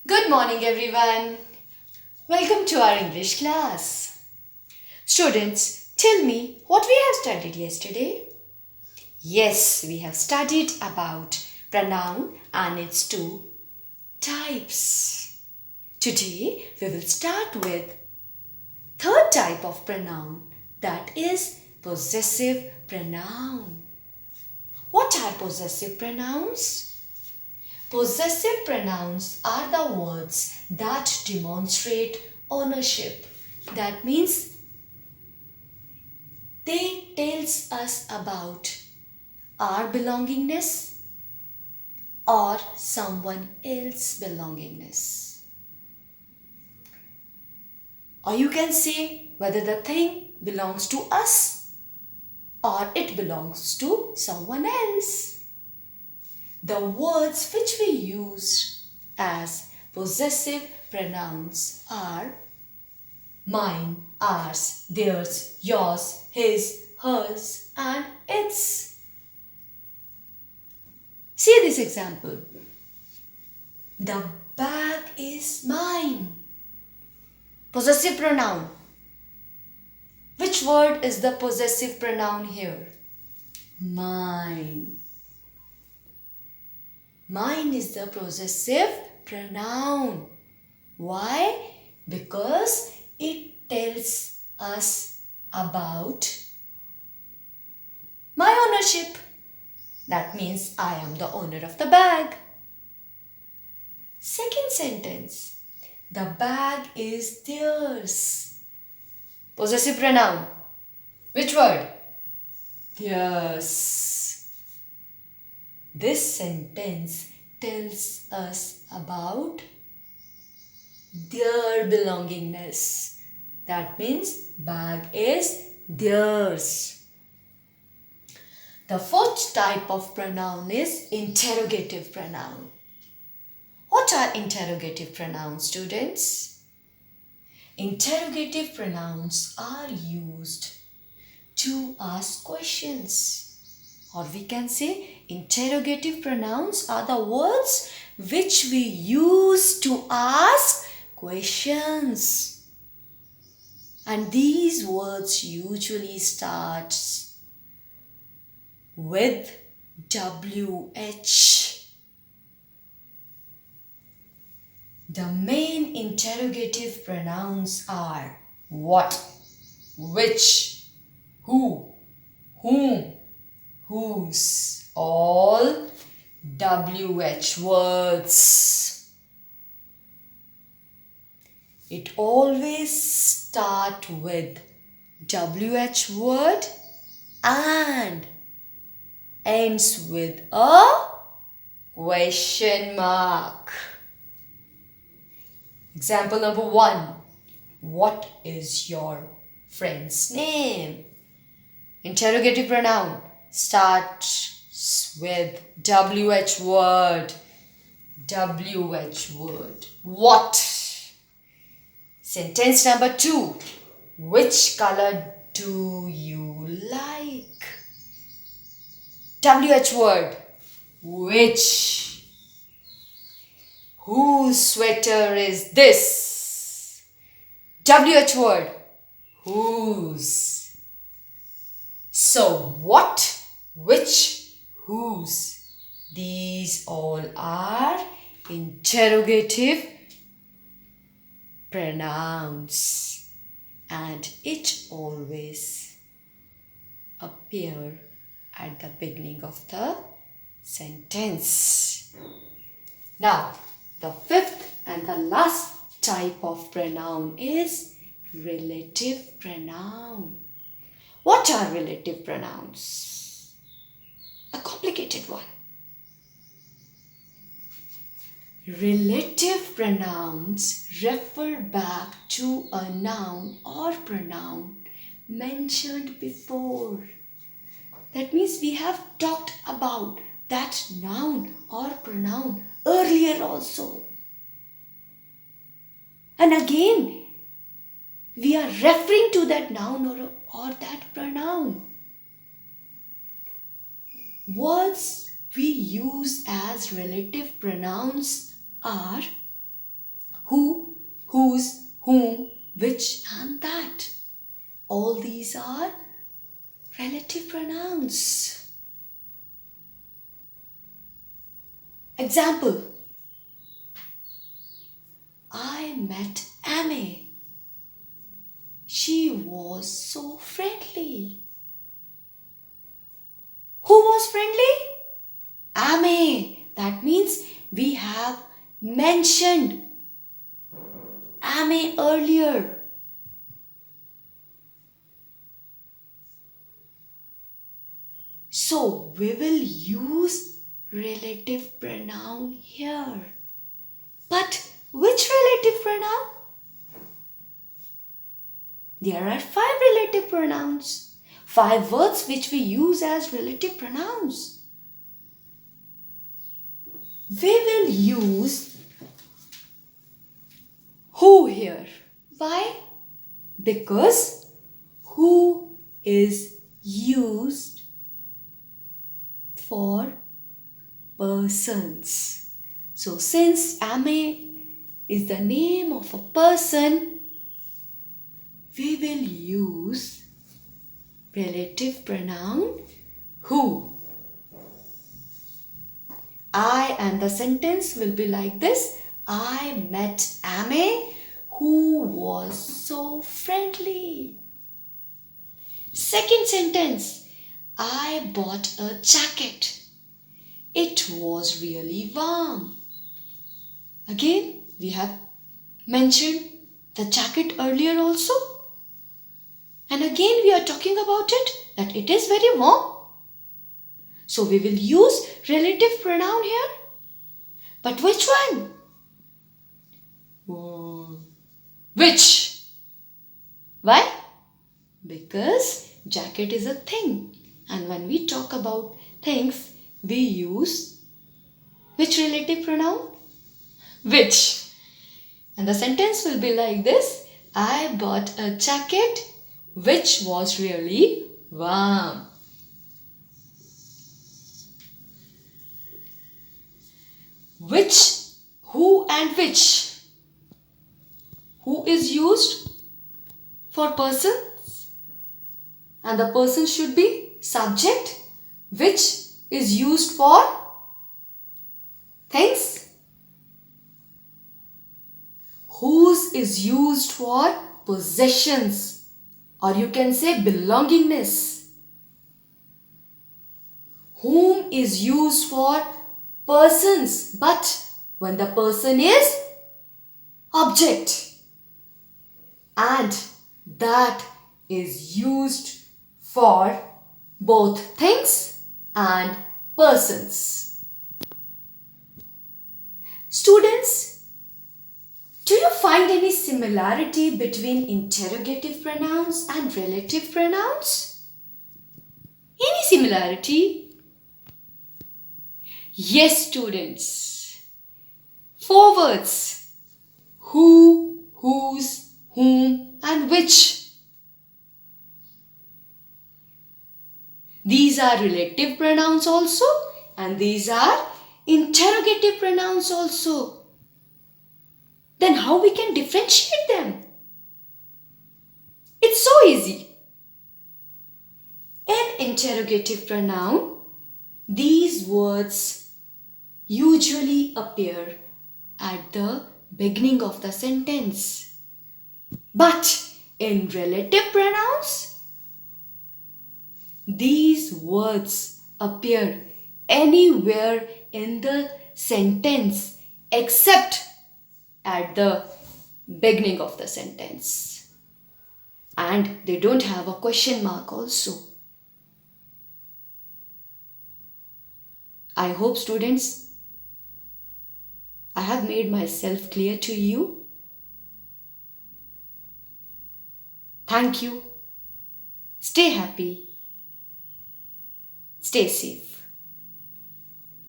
Good morning everyone. Welcome to our English class. Students, tell me what we have studied yesterday. Yes, we have studied about pronoun and its two types. Today we will start with third type of pronoun, that is possessive pronoun. What are possessive pronouns? Possessive pronouns are the words that demonstrate ownership. That means they tells us about our belongingness or someone else's belongingness. Or you can say whether the thing belongs to us or it belongs to someone else. The words which we use as possessive pronouns are mine, ours, theirs, yours, his, hers, and its. See this example. The bag is mine. Possessive pronoun. Which word is the possessive pronoun here? Mine. Mine is the possessive pronoun. Why? Because it tells us about my ownership. That means I am the owner of the bag. Second sentence. The bag is theirs. Possessive pronoun. Which word? Theirs. This sentence tells us about their belongingness. That means bag is theirs. The fourth type of pronoun is interrogative pronoun. What are interrogative pronouns, students? Interrogative pronouns are used to ask questions. Or we can say interrogative pronouns are the words which we use to ask questions. And these words usually start with WH. The main interrogative pronouns are what, which, who, whom, whose, all WH words. It always starts with WH word and ends with a question mark. Example number 1. What is your friend's name? Interrogative pronoun starts with WH word. WH word. What? Sentence number 2. Which color do you like? WH word. Which? Whose sweater is this? WH word. Whose? So what, which, whose? These all are interrogative pronouns and it always appear at the beginning of the sentence. Now, the fifth and the last type of pronoun is relative pronoun. What are relative pronouns? A complicated one. Relative pronouns refer back to a noun or pronoun mentioned before. That means we have talked about that noun or pronoun earlier also. And again, we are referring to that noun or that pronoun. Words we use as relative pronouns are who, whose, whom, which and that. All these are relative pronouns. Example. I met Amy. She was so friendly. Who was friendly? Amy. That means we have mentioned Amy earlier. So we will use relative pronoun here. But which relative pronoun? There are 5 relative pronouns. 5 words which we use as relative pronouns. We will use who here. Why? Because who is used for persons. So since Amy is the name of a person, we will use relative pronoun who. And the sentence will be like this. I met Amy who was so friendly. Second sentence. I bought a jacket. It was really warm. Again, we have mentioned the jacket earlier also. And again, we are talking about it, that it is very warm. So we will use relative pronoun here. But which one? Which? Why? Because jacket is a thing. And when we talk about things, we use which relative pronoun? Which. And the sentence will be like this. I bought a jacket which was really warm. Which, who and which. Who is used for persons? And the person should be subject. Which is used for things. Whose is used for possessions, or you can say belongingness. Whom is used for persons, but when the person is object. And that is used for both things and persons. Students, do you find any similarity between interrogative pronouns and relative pronouns? Any similarity? Yes, students. 4 words. Who, whose, whom and which. These are relative pronouns also, and these are interrogative pronouns also. Then how we can differentiate them? It's so easy. In interrogative pronoun, these words usually appear at the beginning of the sentence. But in relative pronouns, these words appear anywhere in the sentence except at the beginning of the sentence. And they don't have a question mark also. I hope, students, I have made myself clear to you. Thank you. Stay happy. Stay safe.